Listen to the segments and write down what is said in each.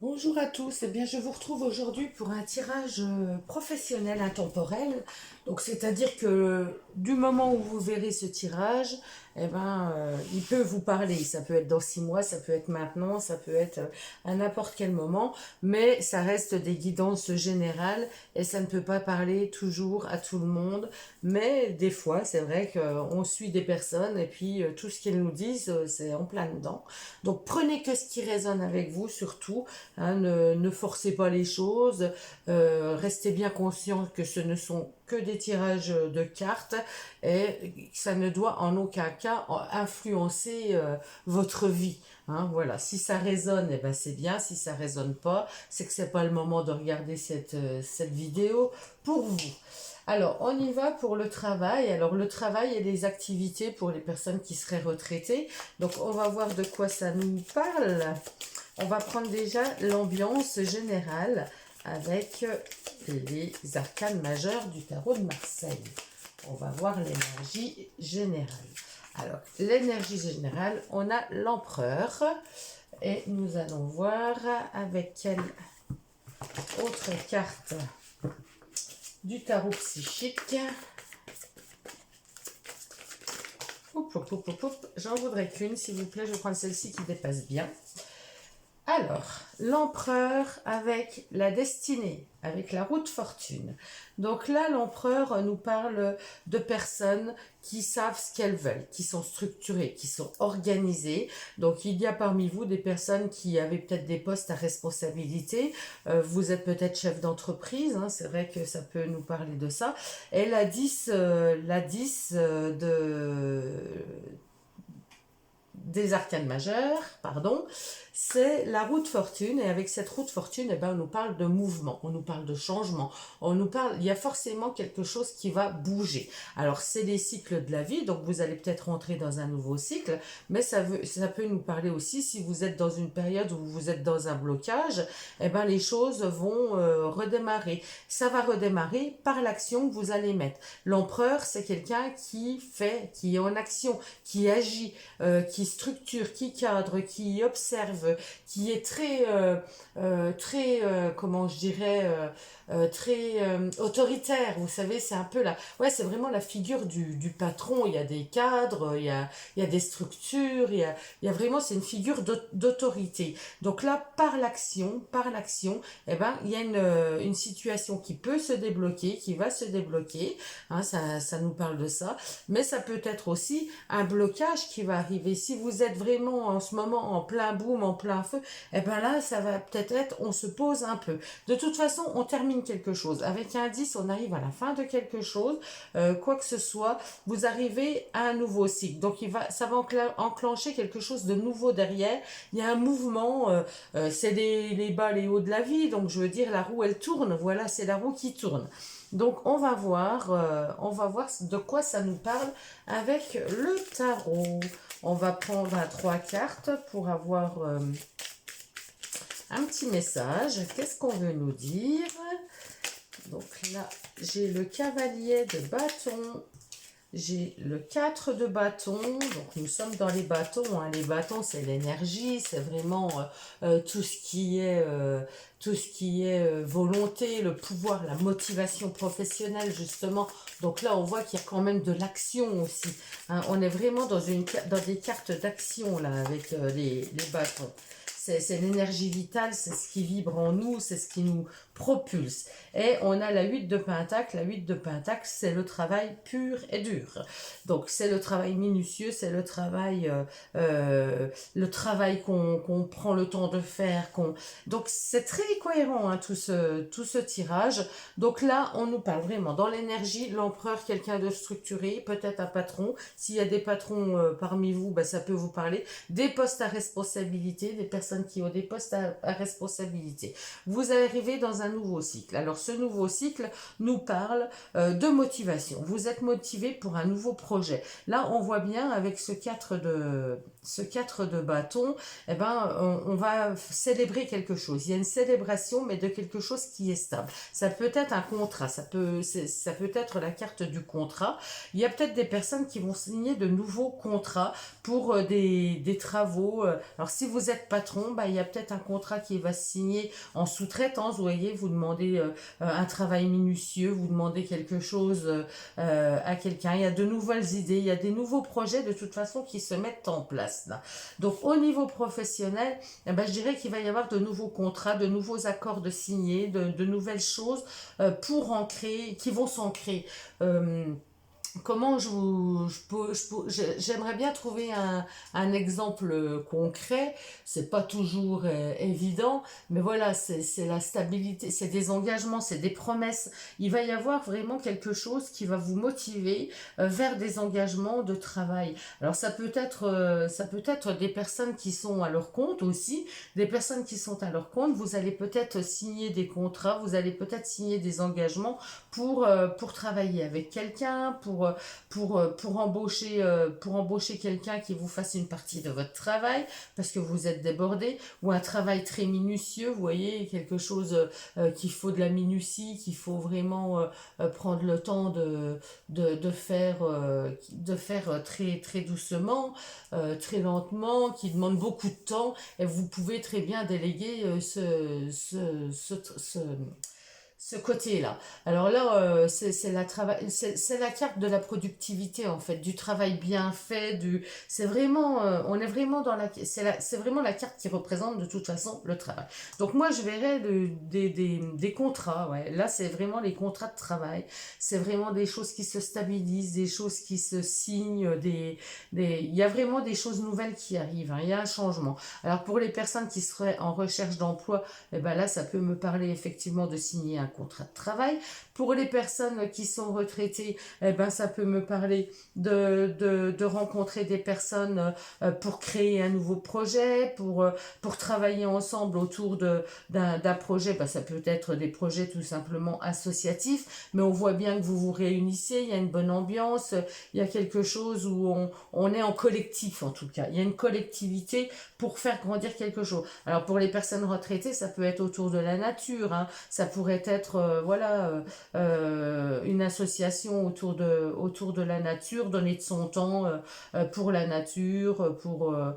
Bonjour à tous, eh bien je vous retrouve aujourd'hui pour un tirage professionnel intemporel. Donc c'est-à-dire que du moment où vous verrez ce tirage, il peut vous parler. Ça peut être dans 6 mois, ça peut être maintenant, ça peut être à n'importe quel moment, mais ça reste des guidances générales et ça ne peut pas parler toujours à tout le monde. Mais des fois, c'est vrai qu'on suit des personnes et puis tout ce qu'elles nous disent, c'est en plein dedans. Donc prenez que ce qui résonne avec vous surtout. Hein, ne forcez pas les choses, restez bien conscient que ce ne sont que des tirages de cartes et ça ne doit en aucun cas influencer votre vie. Hein, voilà, si ça résonne, eh ben c'est bien. Si ça résonne pas, c'est que c'est pas le moment de regarder cette vidéo pour vous. Alors, on y va pour le travail. Alors, le travail et les activités pour les personnes qui seraient retraitées. Donc, on va voir de quoi ça nous parle. On va prendre déjà l'ambiance générale avec les arcanes majeures du tarot de Marseille. On va voir l'énergie générale. Alors, l'énergie générale, on a l'empereur. Et nous allons voir avec quelle autre carte du tarot psychique. J'en voudrais qu'une, s'il vous plaît. Je vais prendre celle-ci qui dépasse bien. Alors, l'empereur avec la destinée, avec la roue de fortune. Donc là, l'empereur nous parle de personnes qui savent ce qu'elles veulent, qui sont structurées, qui sont organisées. Donc il y a parmi vous des personnes qui avaient peut-être des postes à responsabilité. Vous êtes peut-être chef d'entreprise, hein, c'est vrai que ça peut nous parler de ça. Et la 10 des arcanes majeures, pardon, c'est la roue de fortune. Et avec cette roue de fortune, eh ben, on nous parle de mouvement, on nous parle de changement, on nous parle, il y a forcément quelque chose qui va bouger. Alors c'est les cycles de la vie, donc vous allez peut-être rentrer dans un nouveau cycle, mais ça peut nous parler aussi si vous êtes dans une période où vous êtes dans un blocage, eh ben, les choses vont redémarrer. Ça va redémarrer par l'action que vous allez mettre. L'empereur, c'est quelqu'un qui fait, qui est en action, qui agit, qui structure, qui cadre, qui observe, qui est comment je dirais, très autoritaire. Vous savez, c'est un peu ouais, c'est vraiment la figure du patron. Il y a des cadres, il y a des structures, il y a vraiment, c'est une figure d'autorité. Donc là, par l'action, eh ben, il y a une situation qui peut se débloquer, qui va se débloquer. Hein, ça nous parle de ça. Mais ça peut être aussi un blocage qui va arriver. Si vous êtes vraiment en ce moment en plein boom, en plein feu, eh ben là, ça va peut-être être, on se pose un peu. De toute façon, on termine quelque chose. Avec un 10, on arrive à la fin de quelque chose. Quoi que ce soit, vous arrivez à un nouveau cycle. Donc, ça va enclencher quelque chose de nouveau derrière. Il y a un mouvement, c'est les bas, les hauts de la vie. Donc, je veux dire, la roue, elle tourne. Voilà, c'est la roue qui tourne. Donc on va voir de quoi ça nous parle avec le tarot. On va prendre 3 cartes pour avoir un petit message. Qu'est-ce qu'on veut nous dire? Donc là, j'ai le cavalier de bâton. J'ai le 4 de bâton, donc nous sommes dans les bâtons. Hein. Les bâtons, c'est l'énergie, c'est vraiment tout ce qui est volonté, le pouvoir, la motivation professionnelle, justement. Donc là, on voit qu'il y a quand même de l'action aussi. Hein. On est vraiment dans des cartes d'action, là, avec les bâtons. C'est l'énergie vitale, c'est ce qui vibre en nous, c'est ce qui nous propulse. Et on a la 8 de Pentacle. La 8 de Pentacle, c'est le travail pur et dur. Donc, c'est le travail minutieux, c'est le travail qu'on prend le temps de faire. Donc, c'est très cohérent, hein, tout ce tirage. Donc là, on nous parle vraiment dans l'énergie, l'empereur, quelqu'un de structuré, peut-être un patron. S'il y a des patrons parmi vous, ben, ça peut vous parler. Des postes à responsabilité, des personnes qui ont des postes à responsabilité. Vous arrivez dans un nouveau cycle. Alors ce nouveau cycle nous parle de motivation. Vous êtes motivé pour un nouveau projet. Là, on voit bien avec ce 4 de bâton, eh ben, on va célébrer quelque chose. Il y a une célébration, mais de quelque chose qui est stable. Ça peut être un contrat, ça peut être la carte du contrat. Il y a peut-être des personnes qui vont signer de nouveaux contrats pour des travaux. Alors si vous êtes patron, bah, il y a peut-être un contrat qui va se signer en sous-traitance. Vous voyez, vous demandez un travail minutieux, vous demandez quelque chose à quelqu'un. Il y a de nouvelles idées, il y a des nouveaux projets de toute façon qui se mettent en place là. Donc au niveau professionnel, eh ben, je dirais qu'il va y avoir de nouveaux contrats, de nouveaux accords de signer, de nouvelles choses pour en créer, qui vont s'ancrer. Euh, Comment j'aimerais bien trouver un exemple concret. C'est pas toujours évident, mais voilà, c'est la stabilité, c'est des engagements, c'est des promesses. Il va y avoir vraiment quelque chose qui va vous motiver vers des engagements de travail. Alors ça peut être des personnes qui sont à leur compte aussi, des personnes qui sont à leur compte. Vous allez peut-être signer des contrats, vous allez peut-être signer des engagements pour travailler avec quelqu'un, pour embaucher quelqu'un qui vous fasse une partie de votre travail parce que vous êtes débordé, ou un travail très minutieux, vous voyez, quelque chose qu'il faut de la minutie, qu'il faut vraiment prendre le temps de faire très, très doucement, très lentement, qui demande beaucoup de temps, et vous pouvez très bien déléguer ce côté-là. Alors là, c'est la carte de la productivité en fait, du travail bien fait, c'est vraiment, on est vraiment c'est vraiment la carte qui représente de toute façon le travail. Donc moi, je verrais des contrats, ouais. Là, c'est vraiment les contrats de travail. C'est vraiment des choses qui se stabilisent, des choses qui se signent, il y a vraiment des choses nouvelles qui arrivent, hein. Il y a un changement. Alors pour les personnes qui seraient en recherche d'emploi, eh ben là, ça peut me parler effectivement de signer un contrat de travail. Pour les personnes qui sont retraitées, eh ben, ça peut me parler de rencontrer des personnes pour créer un nouveau projet, pour travailler ensemble autour d'un projet. Ben, ça peut être des projets tout simplement associatifs, mais on voit bien que vous vous réunissez, il y a une bonne ambiance, il y a quelque chose où on est en collectif en tout cas. Il y a une collectivité pour faire grandir quelque chose. Alors pour les personnes retraitées, ça peut être autour de la nature, hein. Ça pourrait être une association autour de la nature, donner de son temps pour la nature, pour, euh,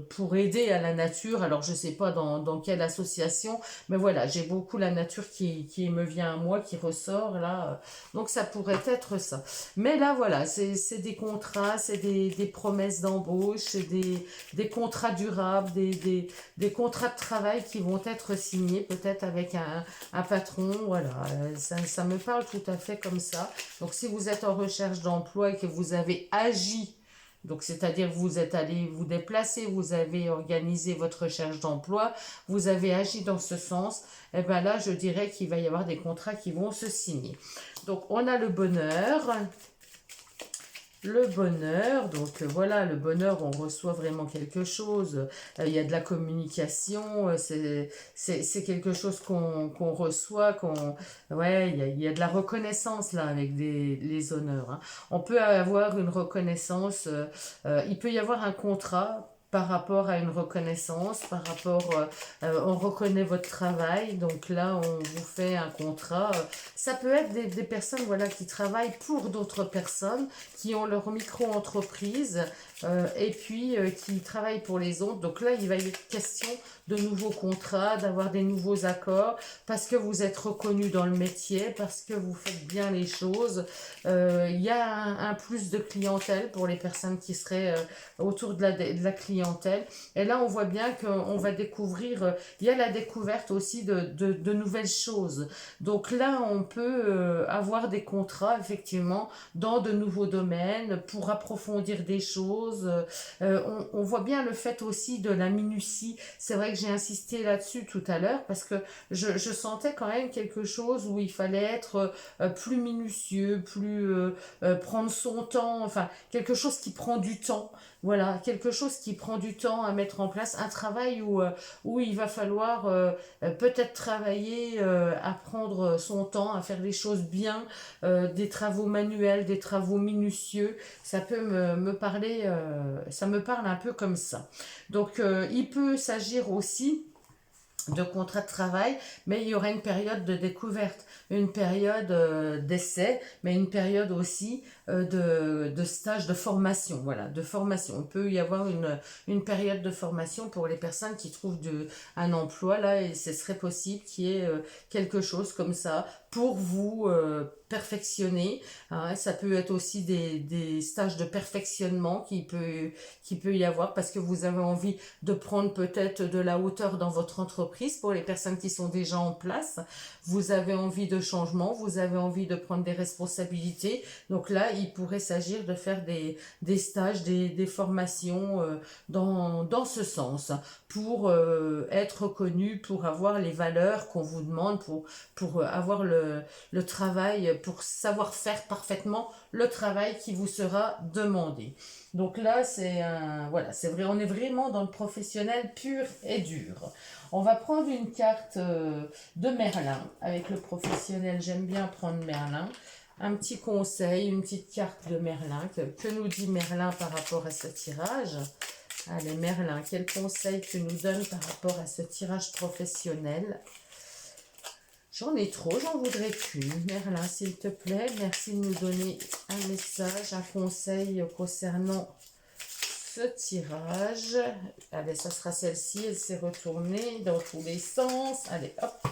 pour aider à la nature. Alors je sais pas dans quelle association, mais voilà, j'ai beaucoup la nature qui me vient à moi, qui ressort là. Donc ça pourrait être ça. Mais là voilà, c'est des contrats, c'est des promesses d'embauche, c'est des contrats durables, des contrats de travail qui vont être signés peut-être avec un patron. Voilà, ça me parle tout à fait comme ça. Donc si vous êtes en recherche d'emploi et que vous avez agi, donc, c'est-à-dire vous êtes allé vous déplacer, vous avez organisé votre recherche d'emploi, vous avez agi dans ce sens, et bien là, je dirais qu'il va y avoir des contrats qui vont se signer. Donc, on a le bonheur. Le bonheur, donc voilà, le bonheur, on reçoit vraiment quelque chose. Il y a de la communication, c'est quelque chose qu'on reçoit, ouais, il y a de la reconnaissance là avec les honneurs, hein. On peut avoir une reconnaissance, il peut y avoir un contrat par rapport à une reconnaissance, par rapport, on reconnaît votre travail, donc là on vous fait un contrat. Ça peut être des personnes voilà, qui travaillent pour d'autres personnes, qui ont leur micro-entreprise et puis qui travaillent pour les autres. Donc là il va y être question de nouveaux contrats, d'avoir des nouveaux accords, parce que vous êtes reconnu dans le métier, parce que vous faites bien les choses. Il y a un plus de clientèle pour les personnes qui seraient autour de la clientèle. Et là, on voit bien qu'on va découvrir, il y a la découverte aussi de nouvelles choses. Donc là, on peut avoir des contrats, effectivement, dans de nouveaux domaines pour approfondir des choses. On voit bien le fait aussi de la minutie. C'est vrai que j'ai insisté là-dessus tout à l'heure parce que je sentais quand même quelque chose où il fallait être plus minutieux, plus prendre son temps, enfin quelque chose qui prend du temps. Voilà, quelque chose qui prend du temps à mettre en place, un travail où il va falloir peut-être travailler, à prendre son temps, à faire les choses bien, des travaux manuels, des travaux minutieux. Ça peut me parler, ça me parle un peu comme ça. Donc, il peut s'agir aussi de contrat de travail, mais il y aura une période de découverte, une période d'essai, mais une période aussi de stage de formation, voilà, de formation. Il peut y avoir une période de formation pour les personnes qui trouvent un emploi, là, et ce serait possible qu'il y ait quelque chose comme ça pour vous perfectionner, hein. Ça peut être aussi des stages de perfectionnement qui peut y avoir parce que vous avez envie de prendre peut-être de la hauteur dans votre entreprise pour les personnes qui sont déjà en place. Vous avez envie de changement, vous avez envie de prendre des responsabilités. Donc là, il pourrait s'agir de faire des stages, des formations dans ce sens pour être reconnu, pour avoir les valeurs qu'on vous demande, pour avoir le travail, pour savoir faire parfaitement le travail qui vous sera demandé. Donc là, voilà, c'est vrai, on est vraiment dans le professionnel pur et dur. On va prendre une carte de Merlin avec le professionnel. J'aime bien prendre Merlin. Un petit conseil, une petite carte de Merlin. Que nous dit Merlin par rapport à ce tirage? Allez, Merlin, quel conseil tu nous donnes par rapport à ce tirage professionnel? J'en ai trop, j'en voudrais qu'une. Merlin, s'il te plaît, merci de nous donner un message, un conseil concernant ce tirage. Allez, ça sera celle-ci, elle s'est retournée dans tous les sens. Allez, hop.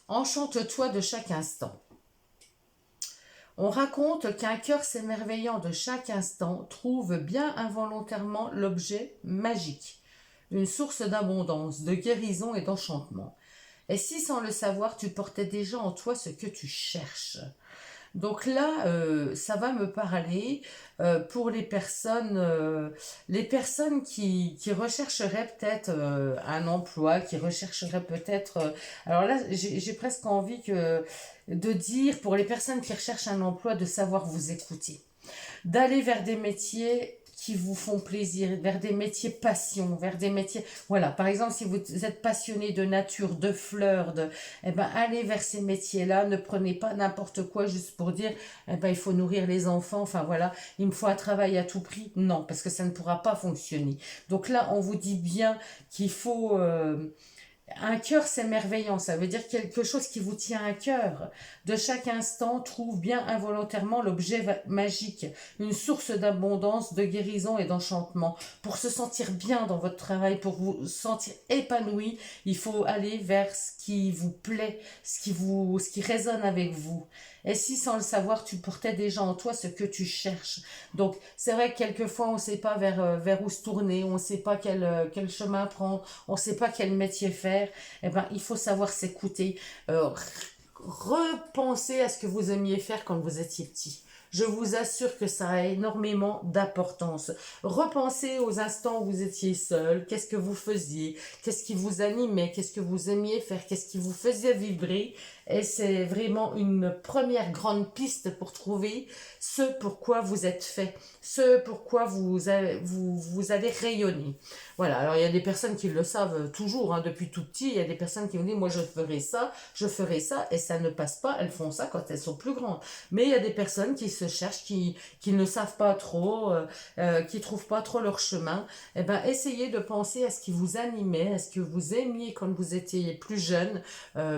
Enchante-toi de chaque instant. On raconte qu'un cœur s'émerveillant de chaque instant trouve bien involontairement l'objet magique, une source d'abondance, de guérison et d'enchantement. Et si sans le savoir, tu portais déjà en toi ce que tu cherches? Donc là, ça va me parler pour les personnes qui rechercheraient peut-être un emploi, qui rechercheraient peut-être... alors là, j'ai presque envie de dire, pour les personnes qui recherchent un emploi, de savoir vous écouter, d'aller vers des métiers qui vous font plaisir, vers des métiers passion, vers des métiers... Voilà, par exemple, si vous êtes passionné de nature, de fleurs, eh ben, allez vers ces métiers-là, ne prenez pas n'importe quoi juste pour dire, eh ben, il faut nourrir les enfants, enfin voilà, il me faut un travail à tout prix. Non, parce que ça ne pourra pas fonctionner. Donc là, on vous dit bien qu'il faut... un cœur s'émerveillant, ça veut dire quelque chose qui vous tient à cœur. De chaque instant, trouve bien involontairement l'objet magique, une source d'abondance, de guérison et d'enchantement. Pour se sentir bien dans votre travail, pour vous sentir épanoui, il faut aller vers ce qui vous plaît, ce qui résonne avec vous. Et si sans le savoir, tu portais déjà en toi ce que tu cherches. Donc, c'est vrai que quelquefois, on ne sait pas vers où se tourner, on ne sait pas quel chemin prendre, on ne sait pas quel métier faire. Eh ben, il faut savoir s'écouter. Repensez à ce que vous aimiez faire quand vous étiez petit. Je vous assure que ça a énormément d'importance. Repensez aux instants où vous étiez seul, qu'est-ce que vous faisiez, qu'est-ce qui vous animait, qu'est-ce que vous aimiez faire, qu'est-ce qui vous faisait vibrer. Et c'est vraiment une première grande piste pour trouver ce pourquoi vous êtes fait, ce pourquoi vous allez rayonner. Voilà, alors il y a des personnes qui le savent toujours, hein, depuis tout petit, il y a des personnes qui me disent, moi je ferai ça, et ça ne passe pas, elles font ça quand elles sont plus grandes. Mais il y a des personnes qui se cherchent, qui ne savent pas trop, qui trouvent pas trop leur chemin. Eh ben, essayez de penser à ce qui vous animait, à ce que vous aimiez quand vous étiez plus jeune,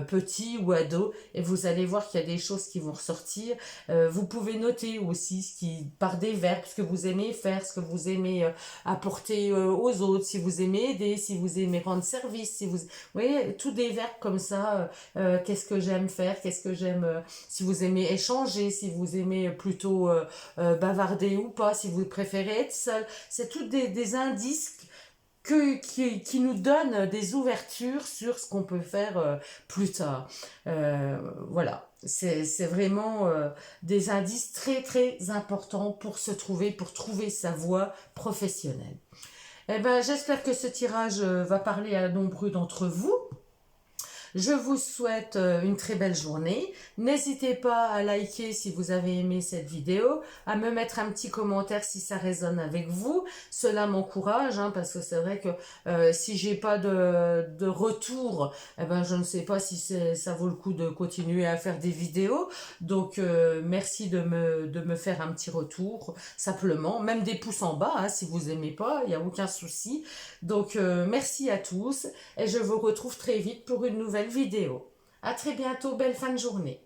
petit ou ado, et vous allez voir qu'il y a des choses qui vont ressortir. Vous pouvez noter aussi par des verbes, ce que vous aimez faire, ce que vous aimez apporter aux autres, si vous aimez aider, si vous aimez rendre service, si vous voyez, tous des verbes comme ça, qu'est-ce que j'aime faire, qu'est-ce que j'aime, si vous aimez échanger, si vous aimez plutôt bavarder ou pas, si vous préférez être seul, c'est tous des indices qui nous donnent des ouvertures sur ce qu'on peut faire plus tard. Voilà, c'est vraiment des indices très très importants pour trouver sa voie professionnelle. Eh ben, j'espère que ce tirage va parler à nombreux d'entre vous. Je vous souhaite une très belle journée. N'hésitez pas à liker si vous avez aimé cette vidéo, à me mettre un petit commentaire si ça résonne avec vous. Cela m'encourage, hein, parce que c'est vrai que si j'ai pas de retour, eh ben, je ne sais pas si ça vaut le coup de continuer à faire des vidéos. Donc, merci de me faire un petit retour, simplement. Même des pouces en bas, hein, si vous aimez pas, il n'y a aucun souci. Donc, merci à tous et je vous retrouve très vite pour une nouvelle vidéo. À très bientôt, belle fin de journée.